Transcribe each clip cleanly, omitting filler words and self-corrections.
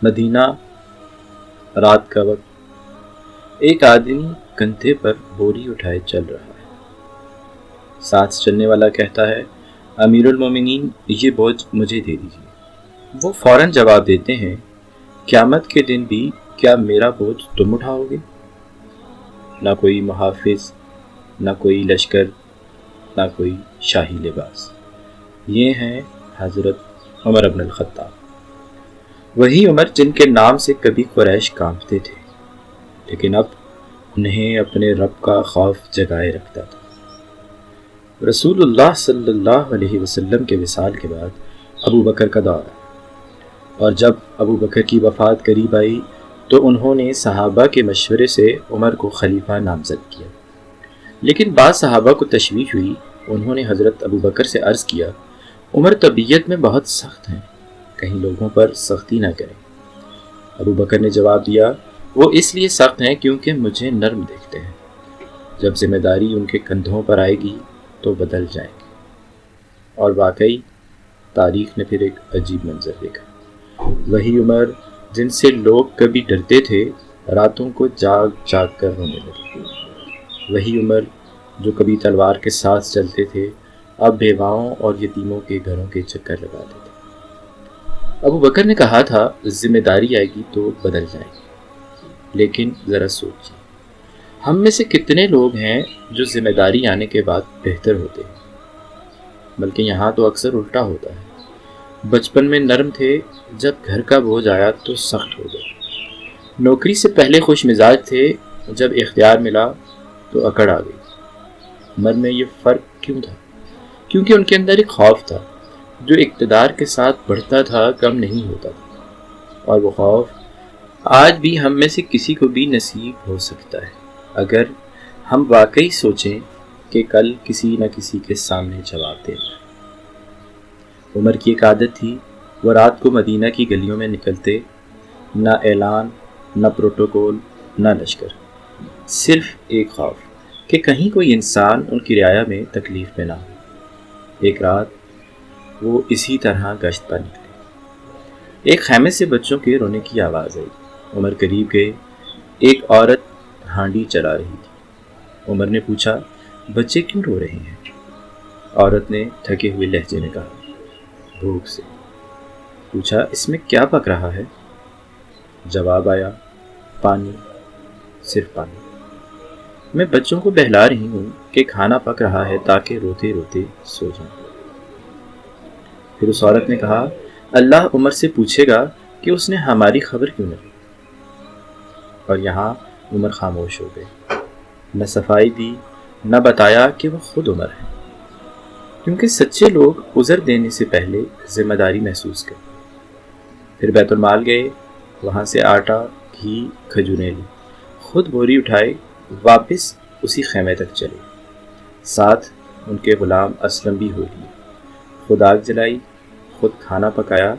مدینہ، رات کا وقت۔ ایک آدمی کندھے پر بوری اٹھائے چل رہا ہے۔ ساتھ چلنے والا کہتا ہے، امیر المومنین، یہ بوجھ مجھے دے دیجیے۔ وہ فوراً جواب دیتے ہیں، قیامت کے دن بھی کیا میرا بوجھ تم اٹھاؤ گے؟ نہ کوئی محافظ، نہ کوئی لشکر، نہ کوئی شاہی لباس۔ یہ ہیں حضرت عمر بن الخطاب، وہی عمر جن کے نام سے کبھی قریش کانپتے تھے، لیکن اب انہیں اپنے رب کا خوف جگائے رکھتا تھا۔ رسول اللہ صلی اللہ علیہ وسلم کے وصال کے بعد ابو بکر کا دور آیا، اور جب ابو بکر کی وفات قریب آئی تو انہوں نے صحابہ کے مشورے سے عمر کو خلیفہ نامزد کیا۔ لیکن بعض صحابہ کو تشویش ہوئی، انہوں نے حضرت ابو بکر سے عرض کیا، عمر طبیعت میں بہت سخت ہیں، کہیں لوگوں پر سختی نہ کریں۔ ابو بکر نے جواب دیا، وہ اس لیے سخت ہیں کیونکہ مجھے نرم دیکھتے ہیں، جب ذمہ داری ان کے کندھوں پر آئے گی تو بدل جائیں گے۔ اور واقعی تاریخ نے پھر ایک عجیب منظر دیکھا۔ وہی عمر جن سے لوگ کبھی ڈرتے تھے، راتوں کو جاگ جاگ کر رونے لگے۔ وہی عمر جو کبھی تلوار کے ساتھ چلتے تھے، اب بیواؤں اور یتیموں کے گھروں کے چکر لگاتے تھے۔ ابو بکر نے کہا تھا، ذمہ داری آئے گی تو بدل جائیں گے، لیکن ذرا سوچیے، ہم میں سے کتنے لوگ ہیں جو ذمہ داری آنے کے بعد بہتر ہوتے ہیں؟ بلکہ یہاں تو اکثر الٹا ہوتا ہے۔ بچپن میں نرم تھے، جب گھر کا بوجھ آیا تو سخت ہو گئے۔ نوکری سے پہلے خوش مزاج تھے، جب اختیار ملا تو اکڑ آ گئی۔ عمر میں یہ فرق کیوں تھا؟ کیونکہ ان کے اندر ایک خوف تھا جو اقتدار کے ساتھ بڑھتا تھا، کم نہیں ہوتا تھا، اور وہ خوف آج بھی ہم میں سے کسی کو بھی نصیب ہو سکتا ہے اگر ہم واقعی سوچیں کہ کل کسی نہ کسی کے سامنے جواب دینا ہے۔ عمر کی ایک عادت تھی، وہ رات کو مدینہ کی گلیوں میں نکلتے، نہ اعلان، نہ پروٹوکول، نہ لشکر، صرف ایک خوف کہ کہیں کوئی انسان ان کی رعایا میں تکلیف میں نہ ہو۔ ایک رات وہ اسی طرح گشت پر نکلے۔ ایک خیمے سے بچوں کے رونے کی آواز آئی۔ عمر قریب گئے، ایک عورت ہانڈی چلا رہی تھی۔ عمر نے پوچھا، بچے کیوں رو رہے ہیں؟ عورت نے تھکے ہوئے لہجے میں کہا، بھوک سے۔ پوچھا، اس میں کیا پک رہا ہے؟ جواب آیا، پانی، صرف پانی۔ میں بچوں کو بہلا رہی ہوں کہ کھانا پک رہا ہے تاکہ روتے روتے سو جائیں۔ پھر اس عورت نے کہا، اللہ عمر سے پوچھے گا کہ اس نے ہماری خبر کیوں نہ لی۔ اور یہاں عمر خاموش ہو گئے، نہ صفائی دی، نہ بتایا کہ وہ خود عمر ہیں، کیونکہ سچے لوگ عذر دینے سے پہلے ذمہ داری محسوس کرتے۔ پھر بیت المال گئے، وہاں سے آٹا، گھی، کھجوریں لی، خود بوری اٹھائے، واپس اسی خیمے تک چلے۔ ساتھ ان کے غلام اسلم بھی ہو لیے، خود آگ جلائی، خود کھانا پکایا،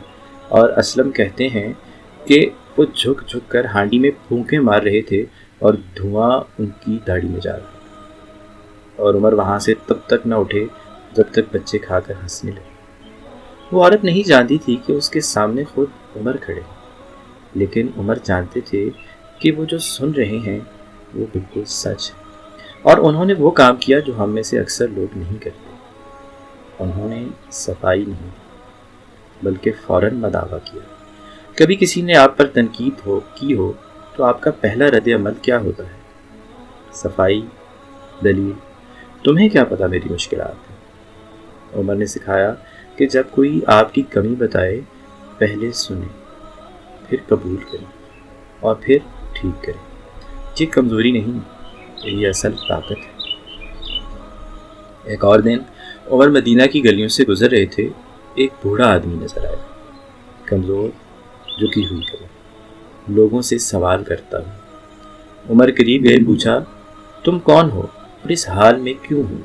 اور اسلم کہتے ہیں کہ وہ جھک جھک کر ہانڈی میں پھونکے مار رہے تھے اور دھواں ان کی داڑھی میں جا رہا تھا، اور عمر وہاں سے تب تک نہ اٹھے جب تک بچے کھا کر ہنسنے لگے۔ وہ عورت نہیں جانتی تھی کہ اس کے سامنے خود عمر کھڑے ہیں، لیکن عمر جانتے تھے کہ وہ جو سن رہے ہیں وہ بالکل سچ ہے، اور انہوں نے وہ کام کیا جو ہم میں سے اکثر لوگ نہیں کرتے۔ انہوں نے صفائی نہیں بلکہ فوراً مداوع کیا۔ کبھی کسی نے آپ پر تنقید کی ہو تو آپ کا پہلا رد عمل کیا ہوتا ہے؟ صفائی، دلیل، تمہیں کیا پتا میری مشکلات ہیں؟ عمر نے سکھایا کہ جب کوئی آپ کی کمی بتائے، پہلے سنیں، پھر قبول کریں، اور پھر ٹھیک کریں۔ یہ کمزوری نہیں، یہ اصل طاقت ہے۔ ایک اور دن عمر مدینہ کی گلیوں سے گزر رہے تھے، ایک بوڑھا آدمی نظر آیا، کمزور، جھکی ہوئی کرے، لوگوں سے سوال کرتا ہوں۔ عمر قریب گئے، پوچھا، تم کون ہو اور اس حال میں کیوں ہو؟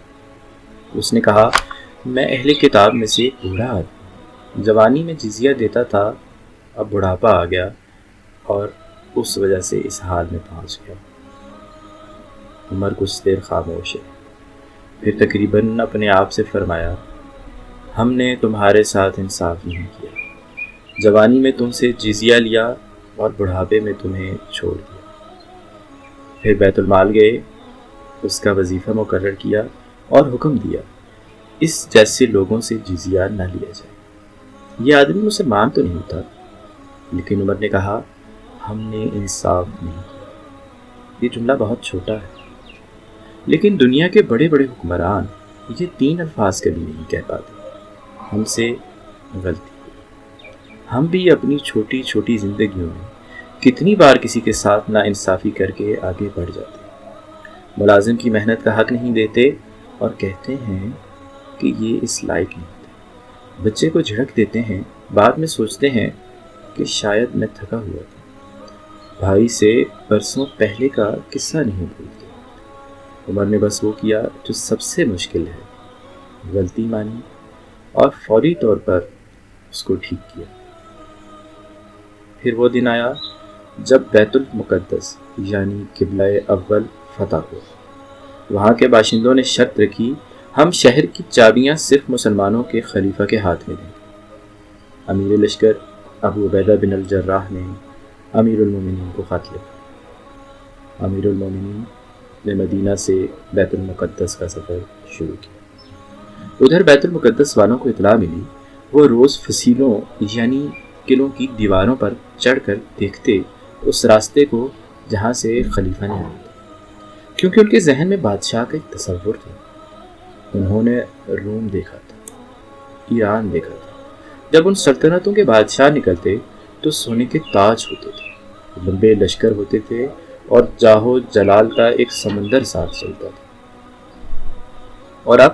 اس نے کہا، میں اہل کتاب میں سے ایک بوڑھا آدمی، جوانی میں جزیہ دیتا تھا، اب بڑھاپا آ گیا اور اس وجہ سے اس حال میں پہنچ گیا۔ عمر کچھ دیر خاموش ہے، پھر تقریباً اپنے آپ سے فرمایا، ہم نے تمہارے ساتھ انصاف نہیں کیا، جوانی میں تم سے جزیہ لیا اور بڑھاپے میں تمہیں چھوڑ دیا۔ پھر بیت المال گئے، اس کا وظیفہ مقرر کیا اور حکم دیا اس جیسے لوگوں سے جزیہ نہ لیا جائے۔ یہ آدمی مسلمان تو نہیں تھا، لیکن عمر نے کہا ہم نے انصاف نہیں کیا۔ یہ جملہ بہت چھوٹا ہے، لیکن دنیا کے بڑے بڑے حکمران یہ 3 الفاظ کبھی نہیں کہہ پاتے۔ ہم سے غلطی ہوئی۔ ہم بھی اپنی چھوٹی چھوٹی زندگیوں میں کتنی بار کسی کے ساتھ نا انصافی کر کے آگے بڑھ جاتے ہیں۔ ملازم کی محنت کا حق نہیں دیتے اور کہتے ہیں کہ یہ اس لائق نہیں ہوتا۔ بچے کو جھڑک دیتے ہیں، بعد میں سوچتے ہیں کہ شاید میں تھکا ہوا تھا۔ بھائی سے برسوں پہلے کا قصہ نہیں بھولتے۔ عمر نے بس وہ کیا جو سب سے مشکل ہے، غلطی مانی اور فوری طور پر اس کو ٹھیک کیا۔ پھر وہ دن آیا جب بیت المقدس یعنی قبلہ اول فتح ہوا۔ وہاں کے باشندوں نے شرط رکھی ہم شہر کی چابیاں صرف مسلمانوں کے خلیفہ کے ہاتھ میں دیں گے۔ امیر لشکر ابو عبیدہ بن الجراح نے امیر المومنین کو خط لکھا۔ امیر المومنین نے مدینہ سے بیت المقدس کا سفر شروع کیا۔ ادھر بیت المقدس والوں کو اطلاع ملی، وہ روز فصیلوں یعنی قلعوں کی دیواروں پر چڑھ کر دیکھتے اس راستے کو جہاں سے خلیفہ نے آیا تھا، کیونکہ ان کے ذہن میں بادشاہ کا ایک تصور تھا۔ انہوں نے روم دیکھا تھا، ایران دیکھا تھا۔ جب ان سلطنتوں کے بادشاہ نکلتے تو سونے کے تاج ہوتے تھے، لمبے لشکر ہوتے تھے اور جاہو جلال کا ایک سمندر ساتھ چلتا تھا۔ اور اب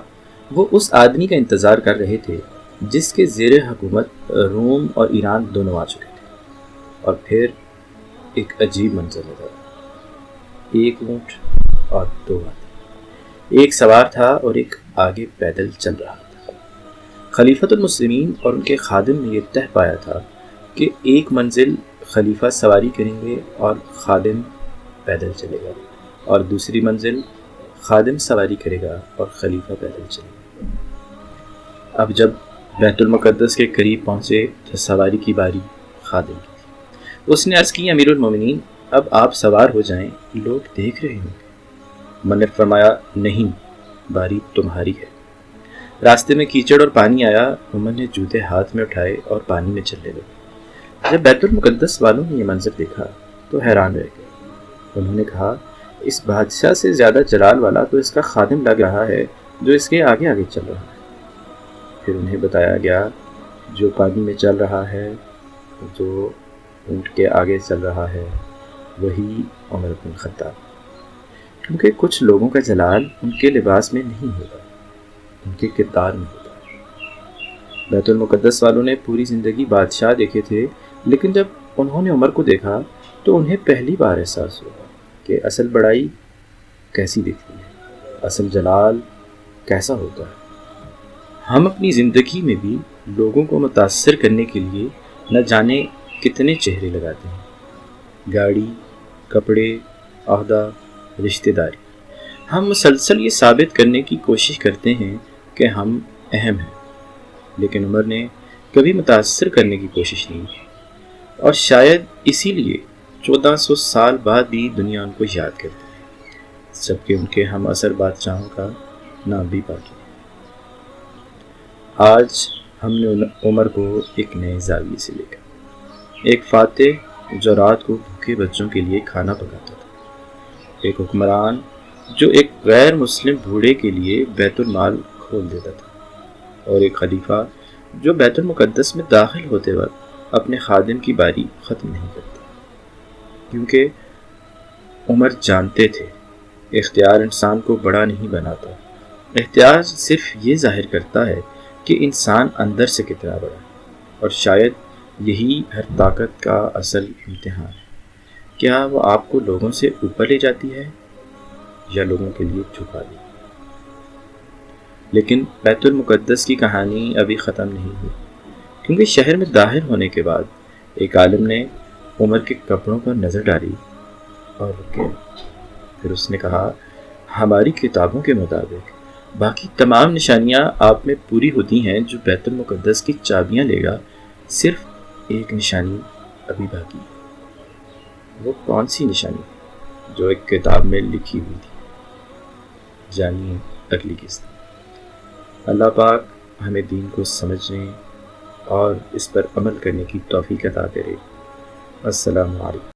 وہ اس آدمی کا انتظار کر رہے تھے جس کے زیر حکومت روم اور ایران دونوں آ چکے تھے۔ اور پھر ایک عجیب منظر نظر آیا۔ ایک اونٹ اور 2 آدمی، ایک سوار تھا اور ایک آگے پیدل چل رہا تھا۔ خلیفۃ المسلمین اور ان کے خادم نے یہ طے پایا تھا کہ ایک منزل خلیفہ سواری کریں گے اور خادم پیدل چلے گا، اور دوسری منزل خادم سواری کرے گا اور خلیفہ پیدل چلے گا۔ اب جب بیت المقدس کے قریب پہنچے تو سواری کی باری خادم کی تھی۔ اس نے عرض کی امیر المومنین اب آپ سوار ہو جائیں، لوگ دیکھ رہے ہوں گے۔ عمر نے فرمایا نہیں، باری تمہاری ہے۔ راستے میں کیچڑ اور پانی آیا، عمر نے جوتے ہاتھ میں اٹھائے اور پانی میں چلنے لگے۔ جب بیت المقدس والوں نے یہ منظر دیکھا تو حیران رہ گئے۔ انہوں نے کہا اس بادشاہ سے زیادہ جلال والا تو اس کا خادم لگ رہا ہے جو اس کے آگے آگے چل رہا ہے۔ پھر انہیں بتایا گیا جو پانی میں چل رہا ہے، جو اونٹ کے آگے چل رہا ہے، وہی عمر بن خطاب، کیونکہ کچھ لوگوں کا جلال ان کے لباس میں نہیں ہوتا، ان کے کردار میں ہوتا ہے۔ بیت المقدس والوں نے پوری زندگی بادشاہ دیکھے تھے، لیکن جب انہوں نے عمر کو دیکھا تو انہیں پہلی بار احساس ہوا کہ اصل بڑائی کیسی دکھتی ہے، اصل جلال کیسا ہوتا ہے۔ ہم اپنی زندگی میں بھی لوگوں کو متاثر کرنے کے لیے نہ جانے کتنے چہرے لگاتے ہیں، گاڑی، کپڑے، عہدہ، رشتہ داری۔ ہم مسلسل یہ ثابت کرنے کی کوشش کرتے ہیں کہ ہم اہم ہیں، لیکن عمر نے کبھی متاثر کرنے کی کوشش نہیں کی، اور شاید اسی لیے 1400 سال بعد بھی دنیا ان کو یاد کرتی ہے، جبکہ ان کے ہم اثر بادشاہوں کا نام بھی باقی ہے۔ آج ہم نے عمر کو ایک نئے زاویے سے دیکھا، ایک فاتح جو رات کو بھوکے بچوں کے لیے کھانا پکاتا تھا، ایک حکمران جو ایک غیر مسلم بوڑھے کے لیے بیت المال کھول دیتا تھا، اور ایک خلیفہ جو بیت المقدس میں داخل ہوتے وقت اپنے خادم کی باری ختم نہیں کرتا، کیونکہ عمر جانتے تھے اختیار انسان کو بڑا نہیں بناتا، اختیار صرف یہ ظاہر کرتا ہے کہ انسان اندر سے کتنا بڑا ہے، اور شاید یہی ہر طاقت کا اصل امتحان ہے۔ کیا وہ آپ کو لوگوں سے اوپر لے جاتی ہے یا لوگوں کے لیے چھپا دی؟ لیکن بیت المقدس کی کہانی ابھی ختم نہیں ہوئی، کیونکہ شہر میں داخل ہونے کے بعد ایک عالم نے عمر کے کپڑوں پر نظر ڈالی اور رکے۔ پھر اس نے کہا ہماری کتابوں کے مطابق باقی تمام نشانیاں آپ میں پوری ہوتی ہیں جو بیت المقدس کی چابیاں لے گا، صرف ایک نشانی ابھی باقی ہے۔ وہ کون سی نشانی جو ایک کتاب میں لکھی ہوئی تھی؟ جانیے اگلی قسط۔ اللہ پاک ہمیں دین کو سمجھنے اور اس پر عمل کرنے کی توفیق عطا کرے۔ السلام علیکم۔